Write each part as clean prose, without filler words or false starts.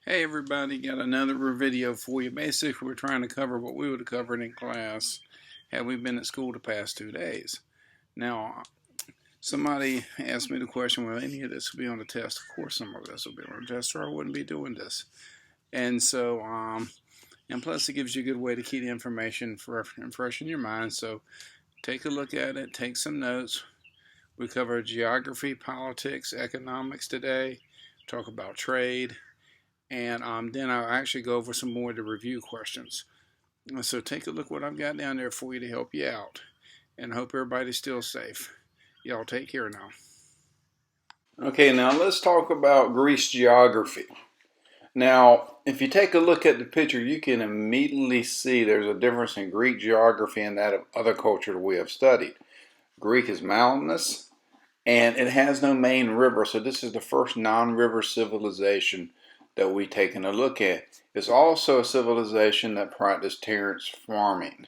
Hey everybody, got another video for you. Basically, we're trying to cover what we would have covered in class had we been at school the past 2 days. Now, somebody asked me the question, will any of this be on the test? Of course some of this will be on the test, or I wouldn't be doing this. And so, and plus it gives you a good way to keep the information fresh in your mind. So take a look at it, take some notes. We cover geography, politics, economics today, talk about trade, and then I'll actually go over some more of the review questions. So take a look what I've got down there for you to help you out, and I hope everybody's still safe. Y'all take care now. Okay, now let's talk about Greece geography. Now, if you take a look at the picture, you can immediately see there's a difference in Greek geography and that of other cultures we have studied. Greek is mountainous, and it has no main river, so this is the first non-river civilization that we've taken a look at. It's also a civilization that practiced terrace farming,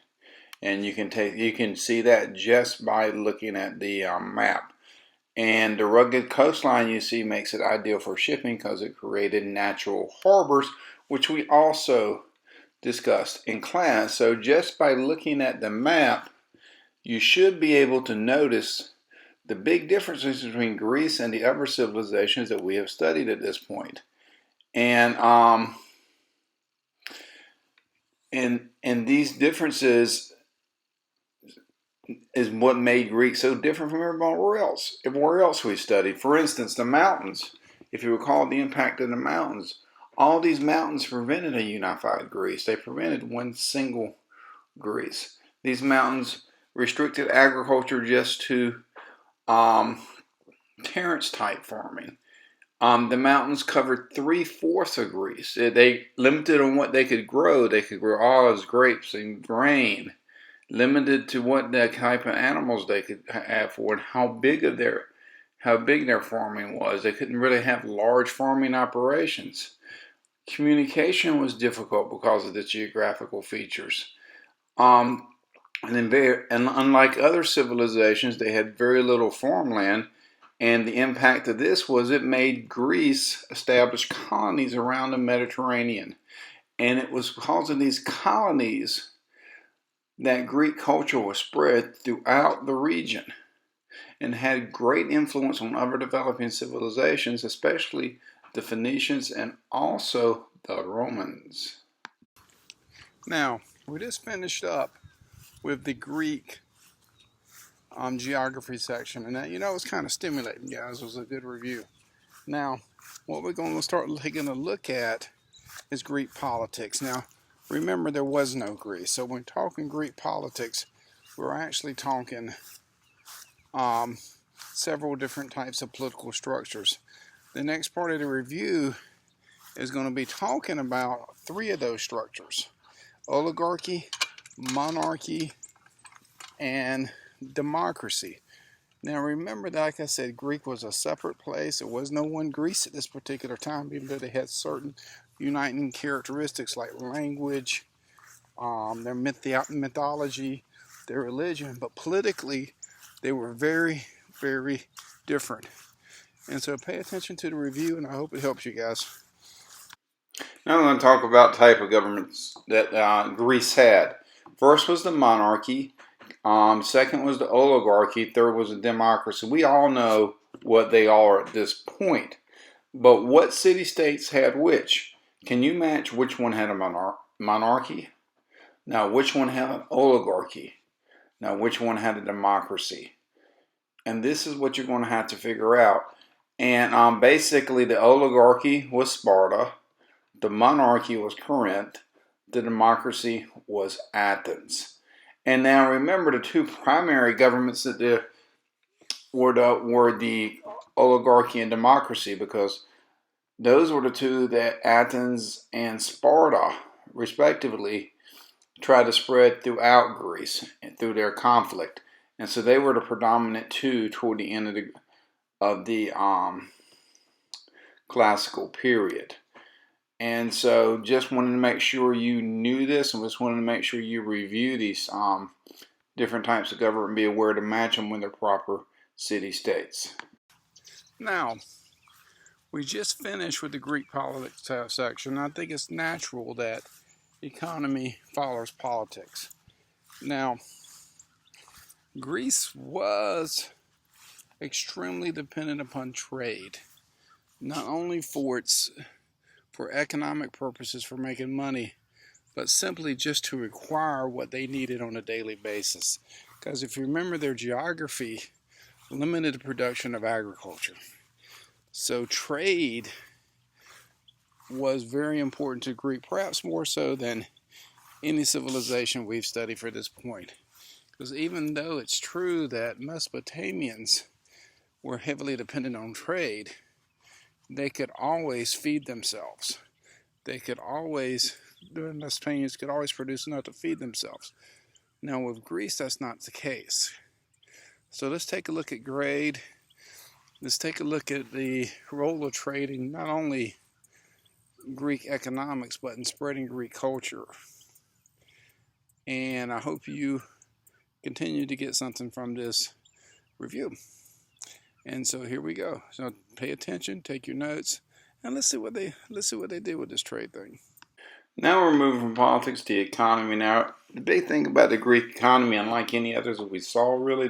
and you can see that just by looking at the map. And the rugged coastline you see makes it ideal for shipping because it created natural harbors, which we also discussed in class. So just by looking at the map, you should be able to notice the big differences between Greece and the other civilizations that we have studied at this point. And these differences is what made Greek so different from everywhere else we studied. For instance, the mountains. If you recall the impact of the mountains, all these mountains prevented a unified Greece. They prevented one single Greece. These mountains restricted agriculture just to terrace type farming. The mountains covered 3/4 of Greece. They limited on what they could grow. They could grow olives, grapes, and grain. Limited to what the type of animals they could have for and how big their farming was. They couldn't really have large farming operations. Communication was difficult because of the geographical features. And unlike other civilizations, they had very little farmland. And the impact of this was it made Greece establish colonies around the Mediterranean. And it was because of these colonies that Greek culture was spread throughout the region and had great influence on other developing civilizations, especially the Phoenicians and also the Romans. Now, we just finished up with the Greek geography section, and that, it was kind of stimulating, guys. It was a good review. Now, what we're going to start taking a look at is Greek politics. Now, remember, there was no Greece, so when talking Greek politics, we're actually talking several different types of political structures. The next part of the review is going to be talking about 3 of those structures: oligarchy, monarchy, and democracy. Now remember that, like I said, Greek was a separate place. There was no one Greece at this particular time, even though they had certain uniting characteristics like language, their mythology, their religion, but politically they were very, very different. And so pay attention to the review, and I hope it helps you guys. Now I'm going to talk about type of governments that Greece had. First was the monarchy. Second was the oligarchy. Third was the democracy. We all know what they are at this point. But what city-states had which? Can you match which one had a monarchy? Now, which one had an oligarchy? Now, which one had a democracy? And this is what you're going to have to figure out. And basically, the oligarchy was Sparta. The monarchy was Corinth. The democracy was Athens. And now remember, the 2 primary governments that were the oligarchy and democracy, because those were the 2 that Athens and Sparta, respectively, tried to spread throughout Greece and through their conflict. And so they were the predominant 2 toward the end of the classical period. And so just wanted to make sure you knew this, and just wanted to make sure you review these different types of government and be aware to match them with their proper city-states. Now, We just finished with the Greek politics section. I think it's natural that economy follows politics. Now, Greece was extremely dependent upon trade, not only for economic purposes, for making money, but simply just to acquire what they needed on a daily basis. Because if you remember, their geography limited the production of agriculture. So trade was very important to Greek, perhaps more so than any civilization we've studied for this point. Because even though it's true that Mesopotamians were heavily dependent on trade, they could always feed themselves. The Mesopotamians could always produce enough to feed themselves. Now with Greece, that's not the case. So let's take a look at grade. Let's take a look at the role of trade in not only Greek economics, but in spreading Greek culture. And I hope you continue to get something from this review. And so here we go. So pay attention, take your notes, and let's see what they did with this trade thing. Now we're moving from politics to economy. Now the big thing about the Greek economy, unlike any others that we saw, really,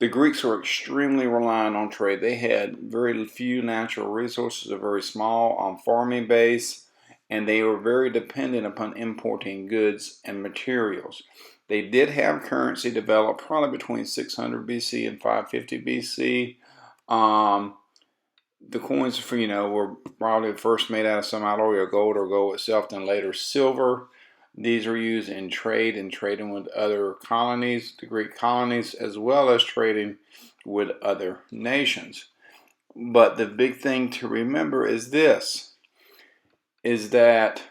the Greeks were extremely reliant on trade. They had very few natural resources, a very small farming base, and they were very dependent upon importing goods and materials. They did have currency developed probably between 600 BC and 550 BC. The coins were probably first made out of some alloy or gold itself, then later silver. These were used in trade and trading with other colonies, the Greek colonies, as well as trading with other nations. But the big thing to remember is this, is that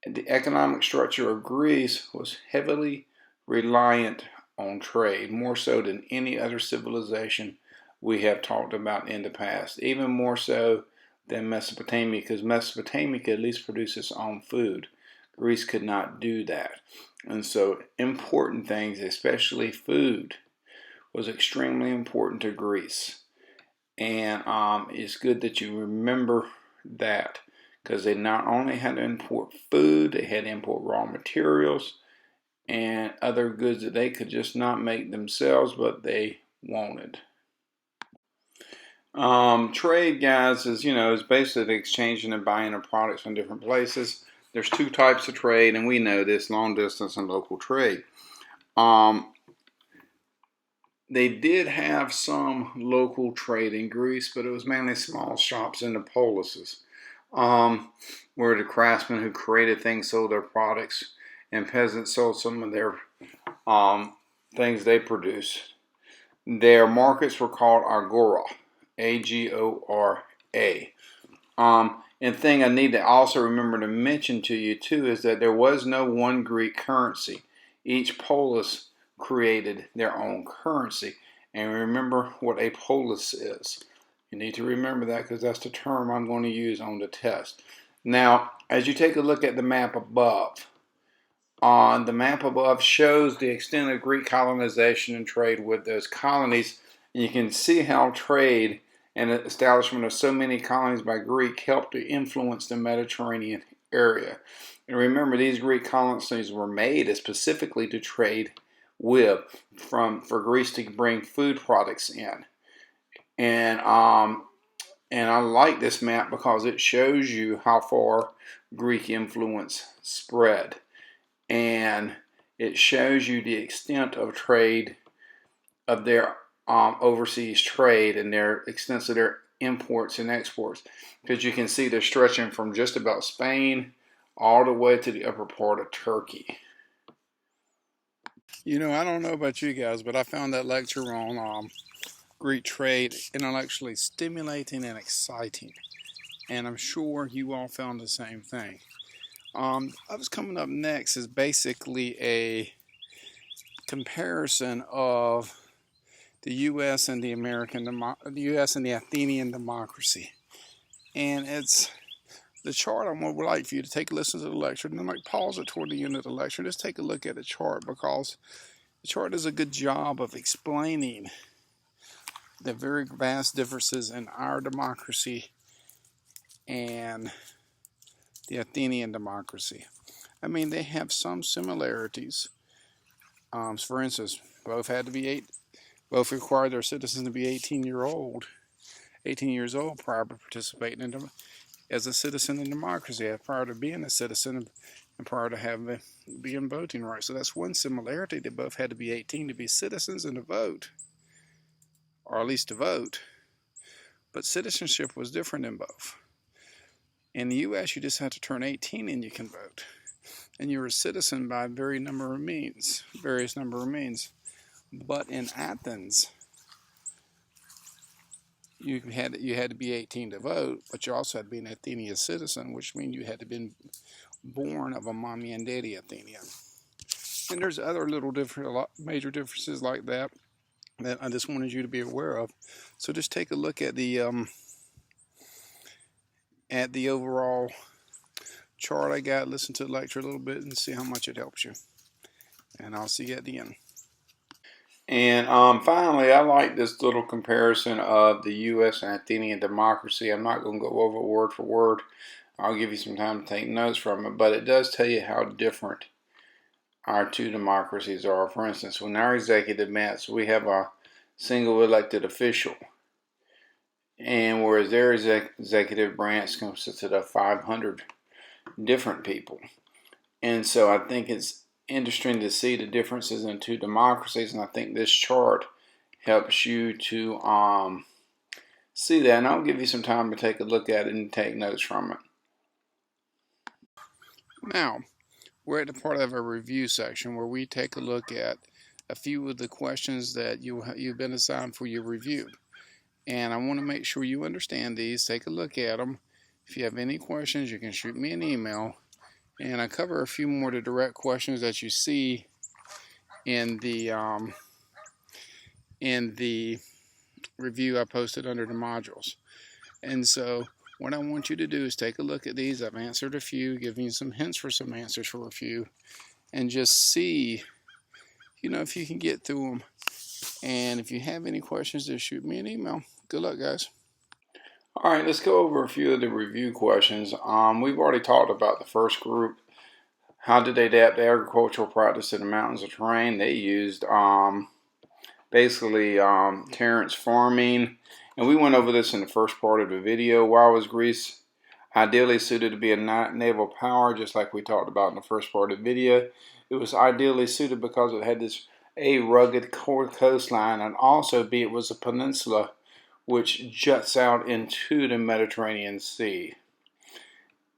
the economic structure of Greece was heavily reliant on trade, more so than any other civilization we have talked about in the past, even more so than Mesopotamia, because Mesopotamia could at least produce its own food. Greece could not do that. And so important things, especially food, was extremely important to Greece. And it's good that you remember that, because they not only had to import food, they had to import raw materials and other goods that they could just not make themselves, but they wanted. Trade, guys, is basically the exchanging and buying of products from different places. There's two types of trade, and we know this: long distance and local trade. They did have some local trade in Greece, but it was mainly small shops in the polises, where the craftsmen who created things sold their products, and peasants sold some of their things they produced. Their markets were called agora, A-G-O-R-A. And thing I need to also remember to mention to you too is that there was no one Greek currency. Each polis created their own currency. And remember what a polis is. You need to remember that, because that's the term I'm going to use on the test. Now, as you take a look at the map above, the map above shows the extent of Greek colonization and trade with those colonies. And you can see how trade and the establishment of so many colonies by Greek helped to influence the Mediterranean area. And remember, these Greek colonies were made specifically to trade with, for Greece to bring food products in. And I like this map because it shows you how far Greek influence spread. And it shows you the extent of trade, of their overseas trade, and their extent of their imports and exports, because you can see they're stretching from just about Spain all the way to the upper part of Turkey. I don't know about you guys, but I found that lecture on Greek trade intellectually stimulating and exciting, and I'm sure you all found the same thing. What's coming up next is basically a comparison of the U.S. and the U.S. and the Athenian democracy, and it's the chart. I would like for you to take a listen to the lecture, and then pause it toward the end of the lecture. Just take a look at the chart, because the chart does a good job of explaining the very vast differences in our democracy and the Athenian democracy. I mean, they have some similarities. For instance, both required their citizens to be 18 years old prior to participating in as a citizen in democracy, prior to being a citizen and prior to being voting rights. So that's one similarity. They both had to be 18 to be citizens and to vote, or at least to vote. But citizenship was different in both. In the U.S., you just have to turn 18 and you can vote. And you're a citizen by various number of means. But in Athens, you had to be 18 to vote, but you also had to be an Athenian citizen, which means you had to be born of a mommy and daddy Athenian. And there's other major differences like that I just wanted you to be aware of. So just take a look at the overall chart I got, listen to the lecture a little bit, and see how much it helps you. And I'll see you at the end. And finally, I like this little comparison of the U.S. and Athenian democracy. I'm not going to go over word for word. I'll give you some time to take notes from it, but it does tell you how different our two democracies are. For instance, when our executive meets, we have a single elected official, and whereas their executive branch consisted of 500 different people. And so I think it's interesting to see the differences in two democracies, and I think this chart helps you to see that. And I'll give you some time to take a look at it and take notes from it. Now, we're at the part of a review section where we take a look at a few of the questions that you've been assigned for your review. And I want to make sure you understand these. Take a look at them. If you have any questions, you can shoot me an email. And I cover a few more of the direct questions that you see in the review I posted under the modules. And so what I want you to do is take a look at these. I've answered a few, giving you some hints for some answers for a few, and just see, if you can get through them. And if you have any questions, just shoot me an email. Good luck, guys. All right, let's go over a few of the review questions. We've already talked about the first group. How did they adapt to agricultural practice in the mountains of terrain? They used basically terrace farming. And we went over this in the first part of the video. Why was Greece ideally suited to be a naval power, just like we talked about in the first part of the video? It was ideally suited because it had this rugged coastline, and also it was a peninsula which juts out into the Mediterranean Sea.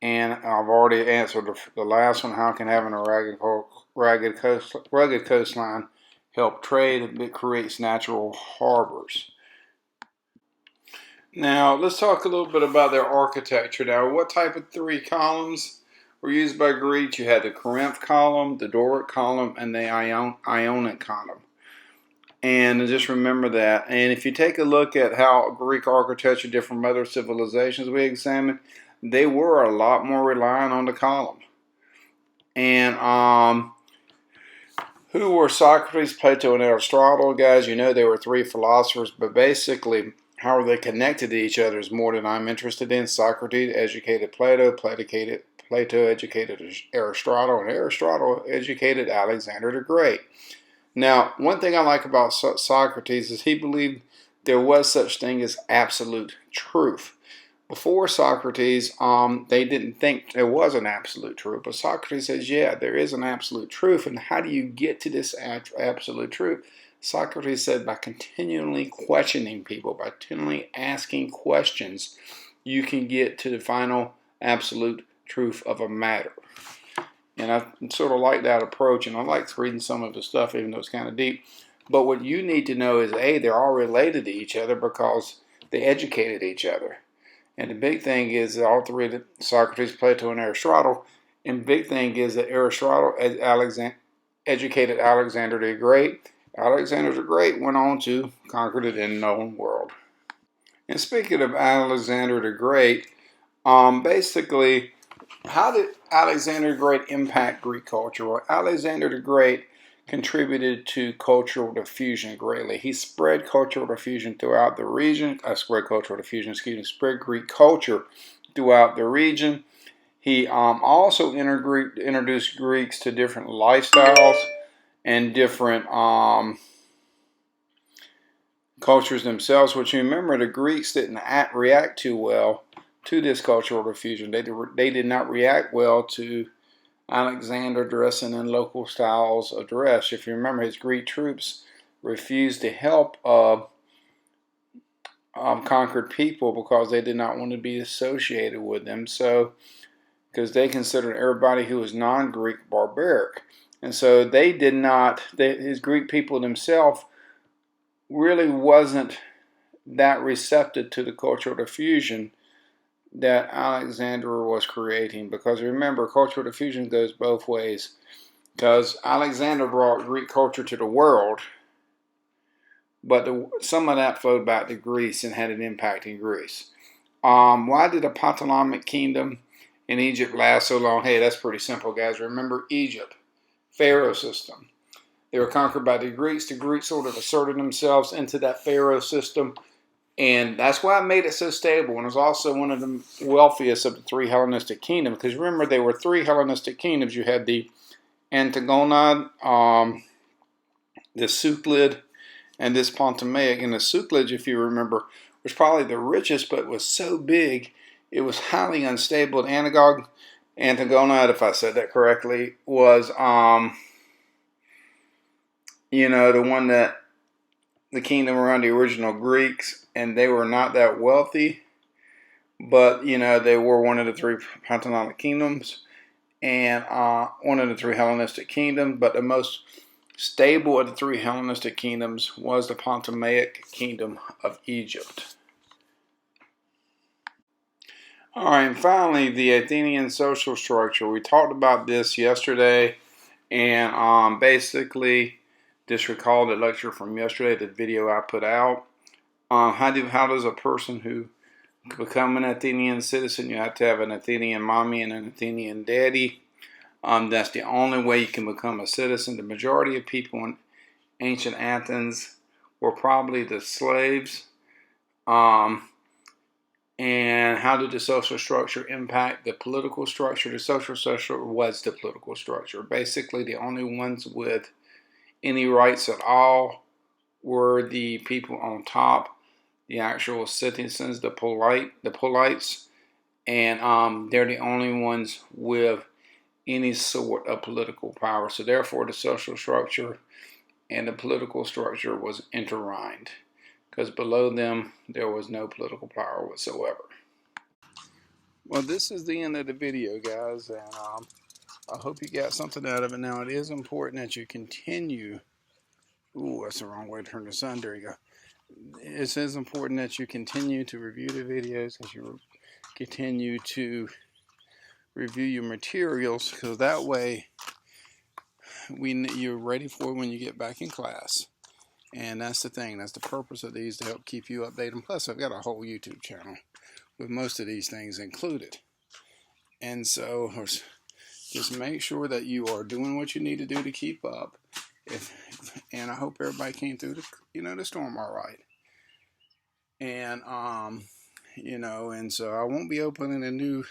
And I've already answered the last one. How can having a rugged coastline help trade? It creates natural harbors. Now, let's talk a little bit about their architecture. Now, what type of three columns were used by Greece? You had the Corinth column, the Doric column, and the Ionic column. And just remember that. And if you take a look at how Greek architecture differed from other civilizations we examined, they were a lot more reliant on the column. And who were Socrates, Plato, and Aristotle? Guys, they were three philosophers, but basically how are they connected to each other is more than I'm interested in. Socrates educated Plato, Plato educated Aristotle, and Aristotle educated Alexander the Great. Now, one thing I like about Socrates is he believed there was such thing as absolute truth. Before Socrates, they didn't think there was an absolute truth. But Socrates says, yeah, there is an absolute truth. And how do you get to this absolute truth? Socrates said by continually questioning people, by continually asking questions, you can get to the final absolute truth of a matter. And I sort of like that approach, and I like reading some of the stuff, even though it's kind of deep. But what you need to know is, they're all related to each other because they educated each other. And the big thing is that all three, Socrates, Plato, and Aristotle, and the big thing is that Aristotle educated Alexander the Great. Alexander the Great went on to conquer the then known world. And speaking of Alexander the Great, basically, how did Alexander the Great impact Greek culture? Well, Alexander the Great contributed to cultural diffusion greatly. He spread cultural diffusion throughout the region. Spread Greek culture throughout the region. He also introduced Greeks to different lifestyles and different cultures themselves, which, you remember, the Greeks didn't react too well to this cultural diffusion. They did not react well to Alexander dressing in local styles of dress. If you remember, his Greek troops refused to help conquered people because they did not want to be associated with them. So, because they considered everybody who was non-Greek barbaric. And so they did not, his Greek people themselves really wasn't that receptive to the cultural diffusion that Alexander was creating. Because remember, cultural diffusion goes both ways. Because Alexander brought Greek culture to the world, but some of that flowed back to Greece and had an impact in Greece. Why did the Ptolemaic kingdom in Egypt last so long? Hey, that's pretty simple, guys. Remember Egypt, Pharaoh system. They were conquered by the Greeks. The Greeks sort of asserted themselves into that Pharaoh system, and that's why it made it so stable. And it was also one of the wealthiest of the three Hellenistic kingdoms. Because remember, there were three Hellenistic kingdoms. You had the Antigonid, the Suklid, and this Ptolemaic. And the Suklid, if you remember, was probably the richest, but was so big, it was highly unstable. Antigonid, if I said that correctly, was the one that the kingdom around the original Greeks, and they were not that wealthy, but they were one of the three Ptolemaic kingdoms and one of the three Hellenistic kingdoms. But the most stable of the three Hellenistic kingdoms was the Ptolemaic kingdom of Egypt. All right, and finally, the Athenian social structure. We talked about this yesterday, and basically, just recall the lecture from yesterday, the video I put out. How does a person who become an Athenian citizen? You have to have an Athenian mommy and an Athenian daddy. That's the only way you can become a citizen. The majority of people in ancient Athens were probably the slaves. And how did the social structure impact the political structure? The social structure was the political structure. Basically, the only ones with any rights at all were the people on top, the actual citizens, the polites, and they're the only ones with any sort of political power. So therefore, the social structure and the political structure was intertwined, because below them there was no political power whatsoever. Well, this is the end of the video, guys, and I hope you got something out of it. Now, it is important that you continue. Ooh, that's the wrong way to turn this on. There you go. It is important that you continue to review the videos, as you continue to review your materials, because that way you're ready for it when you get back in class. And that's the thing. That's the purpose of these, to help keep you updated. And plus, I've got a whole YouTube channel with most of these things included. And so just make sure that you are doing what you need to do to keep up. And I hope everybody came through the storm all right. And and so I won't be opening a new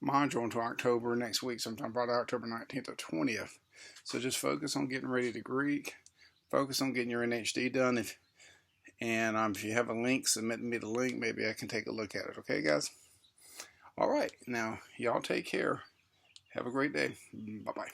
module until October next week, sometime probably October 19th or 20th. So just focus on getting ready to Greek. Focus on getting your NHD done. If you have a link, submit me the link. Maybe I can take a look at it. Okay, guys? All right. Now, y'all take care. Have a great day. Bye-bye.